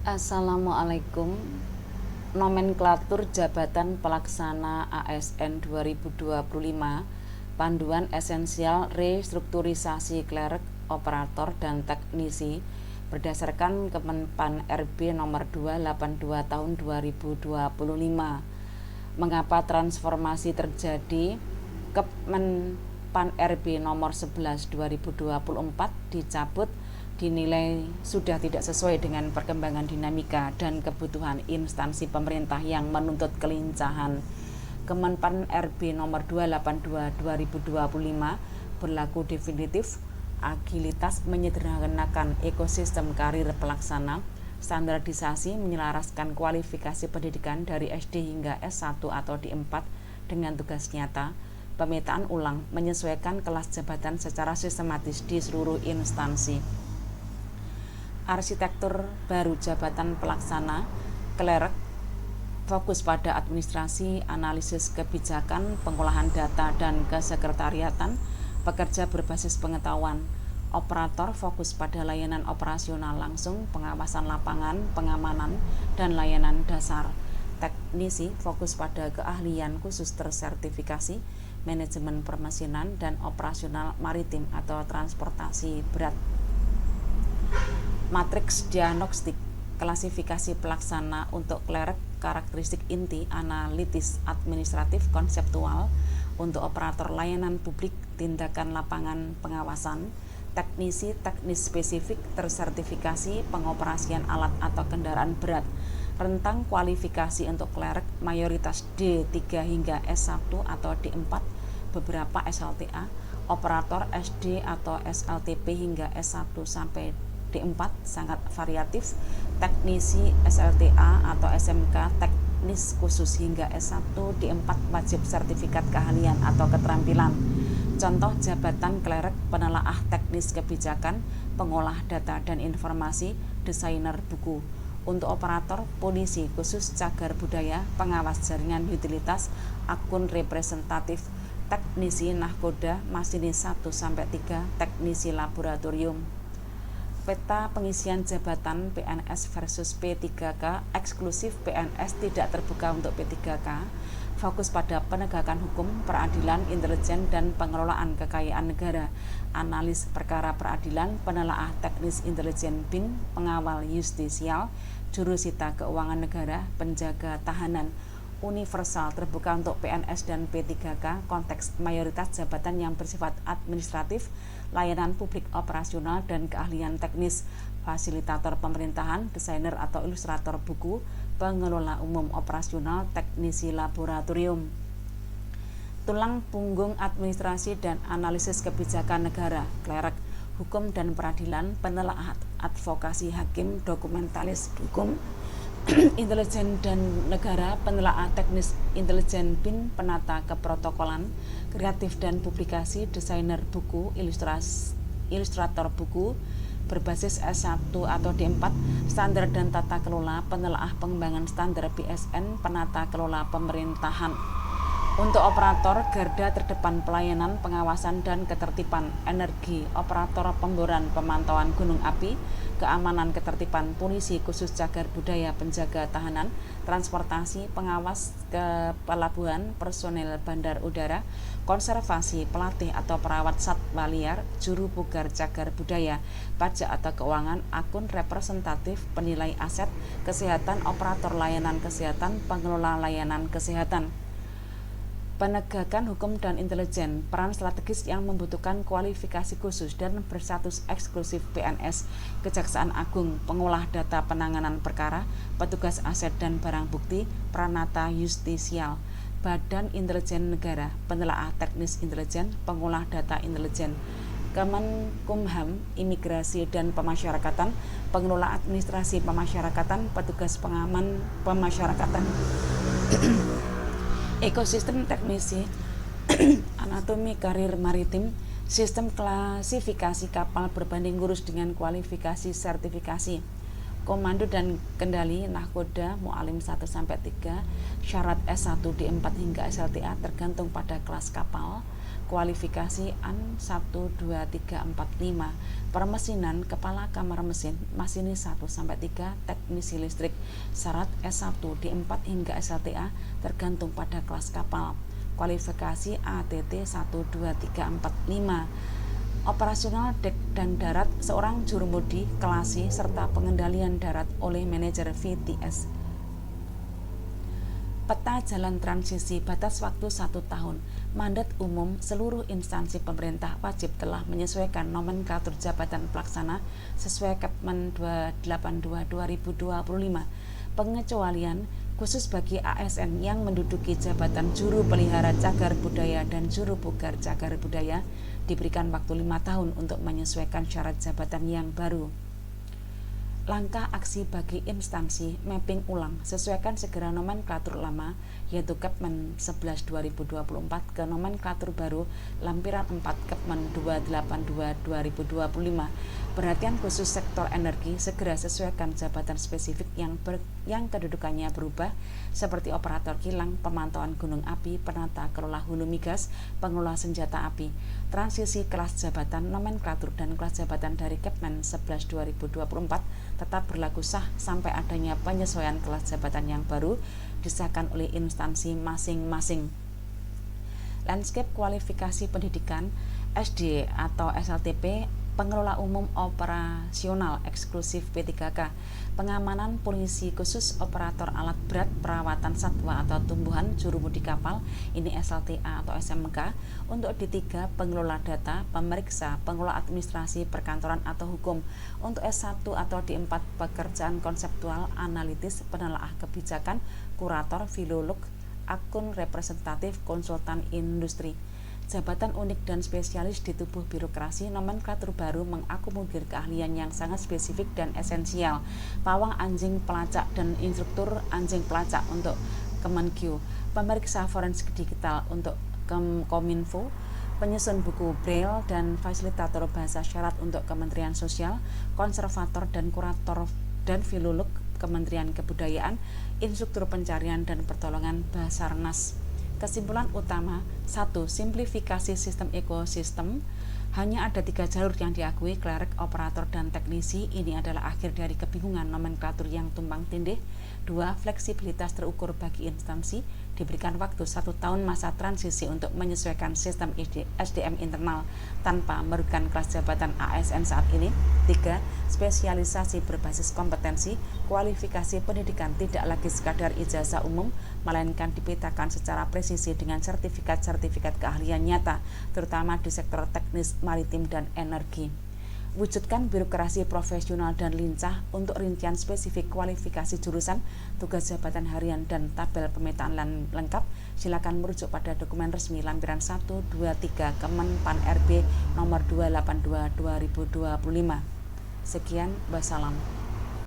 Assalamualaikum. Nomenklatur Jabatan Pelaksana ASN 2025, Panduan Esensial Restrukturisasi Klerk, Operator, dan Teknisi berdasarkan Kemenpan RB nomor 282 tahun 2025. Mengapa transformasi terjadi? Kemenpan RB nomor 11 2024 dicabut dinilai sudah tidak sesuai dengan perkembangan dinamika dan kebutuhan instansi pemerintah yang menuntut kelincahan. Kemenpan RB nomor 282 2025 berlaku definitif, agilitas menyederhanakan ekosistem karir pelaksana, standarisasi menyelaraskan kualifikasi pendidikan dari SD hingga S1 atau D4 dengan tugas nyata, pemetaan ulang menyesuaikan kelas jabatan secara sistematis di seluruh instansi. Arsitektur baru jabatan pelaksana klerk fokus pada administrasi, analisis kebijakan, pengolahan data, dan kesekretariatan, pekerja berbasis pengetahuan. Operator fokus pada layanan operasional langsung, pengawasan lapangan, pengamanan, dan layanan dasar. Teknisi fokus pada keahlian khusus tersertifikasi, manajemen permesinan, dan operasional maritim atau transportasi berat. Matriks diagnostik klasifikasi pelaksana untuk klerk, karakteristik inti, analitis, administratif, konseptual. Untuk operator layanan publik, tindakan lapangan, pengawasan. Teknisi, teknis spesifik, tersertifikasi, pengoperasian alat atau kendaraan berat. Rentang kualifikasi untuk klerk mayoritas D3 hingga S1 atau D4, beberapa SLTA. Operator SD atau SLTP hingga S1 sampai D4 sangat variatif. Teknisi SLTA atau SMK teknis khusus hingga S1, D4 wajib sertifikat keahlian atau keterampilan. Contoh jabatan klerk: penelaah teknis kebijakan, pengolah data dan informasi, desainer buku. Untuk operator, polisi khusus cagar budaya, pengawas jaringan utilitas, akun representatif, teknisi nahkoda, masinis 1 sampai 3, teknisi laboratorium. Peta pengisian jabatan PNS versus P3K, eksklusif PNS tidak terbuka untuk P3K, fokus pada penegakan hukum, peradilan, intelijen, dan pengelolaan kekayaan negara, analis perkara peradilan, penelaah teknis intelijen BIN, pengawal justisial, jurusita keuangan negara, penjaga tahanan. Universal terbuka untuk PNS dan P3K, konteks mayoritas jabatan yang bersifat administratif, layanan publik operasional, dan keahlian teknis, fasilitator pemerintahan, desainer atau ilustrator buku, pengelola umum operasional, teknisi laboratorium. Tulang punggung administrasi dan analisis kebijakan negara, klerk, hukum dan peradilan, penelaah advokasi hakim, dokumentalis hukum, intelijen dan negara, penelaah teknis intelijen BIN, penata keprotokolan, kreatif dan publikasi, desainer buku, ilustrator buku berbasis S1 atau D4, standar dan tata kelola, penelaah pengembangan standar BSN, penata kelola pemerintahan. Untuk operator, garda terdepan pelayanan, pengawasan, dan ketertiban, energi, operator pemboran, pemantauan gunung api, keamanan ketertiban, polisi khusus cagar budaya, penjaga tahanan, transportasi, pengawas ke pelabuhan, personel bandar udara, konservasi, pelatih atau perawat satwa liar, juru pugar cagar budaya, pajak atau keuangan, akun representatif, penilai aset, kesehatan, operator layanan kesehatan, pengelola layanan kesehatan. Penegakan hukum dan intelijen, peran strategis yang membutuhkan kualifikasi khusus dan berstatus eksklusif PNS, Kejaksaan Agung, pengolah data penanganan perkara, petugas aset dan barang bukti, pranata justisial, Badan Intelijen Negara, penelaah teknis intelijen, pengolah data intelijen, Kemenkumham, imigrasi dan pemasyarakatan, pengelola administrasi pemasyarakatan, petugas pengaman pemasyarakatan. Ekosistem teknisi, anatomi karir maritim, sistem klasifikasi kapal berbanding lurus dengan kualifikasi sertifikasi, komando dan kendali nahkoda mu'alim 1 sampai 3, syarat S1 D4 hingga SLTA tergantung pada kelas kapal, kualifikasi AN 1, 2, 3, 4, 5, permesinan kepala kamar mesin, masinis 1-3, teknisi listrik, syarat S1, D4 hingga SLTA tergantung pada kelas kapal. Kualifikasi ATT 1, 2, 3, 4, 5, operasional dek dan darat, seorang jurumudi, kelasi, serta pengendalian darat oleh manajer VTS. Peta jalan transisi batas waktu 1 tahun. Mandat umum seluruh instansi pemerintah wajib telah menyesuaikan nomenklatur jabatan pelaksana sesuai Kepmen 282/2025. Pengecualian khusus bagi ASN yang menduduki jabatan juru pelihara cagar budaya dan juru pugar cagar budaya diberikan waktu 5 tahun untuk menyesuaikan syarat jabatan yang baru. Langkah aksi bagi instansi mapping ulang, sesuaikan segera nomenklatur lama yaitu Kepmen 11/2024 ke nomenklatur baru lampiran 4 Kepmen 282/2025. Perhatian khusus sektor energi, segera sesuaikan jabatan spesifik yang kedudukannya berubah seperti operator kilang, pemantauan gunung api, penata kelola hulu migas, pengelola senjata api. Transisi kelas jabatan, nomenklatur dan kelas jabatan dari Kepmen 11/2024 tetap berlaku sah sampai adanya penyesuaian kelas jabatan yang baru disahkan oleh instansi masing-masing. Landscape kualifikasi pendidikan SD atau SLTP, pengelola umum operasional eksklusif P3K, pengamanan polisi khusus operator alat berat perawatan satwa atau tumbuhan jurumudi kapal, ini SLTA atau SMK. Untuk D3, pengelola data, pemeriksa, pengelola administrasi perkantoran atau hukum. Untuk S1 atau D4, pekerjaan konseptual, analitis, penelaah kebijakan, kurator, filolog, akun representatif, konsultan industri. Jabatan unik dan spesialis di tubuh birokrasi, nomenklatur baru mengakomodir keahlian yang sangat spesifik dan esensial. Pawang anjing pelacak dan instruktur anjing pelacak untuk Kemenkyu, pemeriksa forensik digital untuk Kominfo, penyusun buku braille dan fasilitator bahasa syarat untuk Kementerian Sosial, konservator dan kurator dan filolog Kementerian Kebudayaan, instruktur pencarian dan pertolongan Basarnas. Kesimpulan utama: 1. Simplifikasi sistem ekosistem. Hanya ada 3 jalur yang diakui, klerek, operator, dan teknisi. Ini adalah akhir dari kebingungan nomenklatur yang tumpang tindih. 2. Fleksibilitas terukur bagi instansi. Diberikan waktu 1 tahun masa transisi untuk menyesuaikan sistem SDM internal tanpa merugikan kelas jabatan ASN saat ini. 3. Spesialisasi berbasis kompetensi. Kualifikasi pendidikan tidak lagi sekadar ijazah umum, melainkan dipetakan secara presisi dengan sertifikat-sertifikat keahlian nyata, terutama di sektor teknis, maritim, dan energi. Wujudkan birokrasi profesional dan lincah. Untuk rincian spesifik kualifikasi jurusan, tugas jabatan harian, dan tabel pemetaan lengkap, silakan merujuk pada dokumen resmi lampiran 1, 2, 3 Kemenpan RB nomor 282/2025. Sekian, wassalam.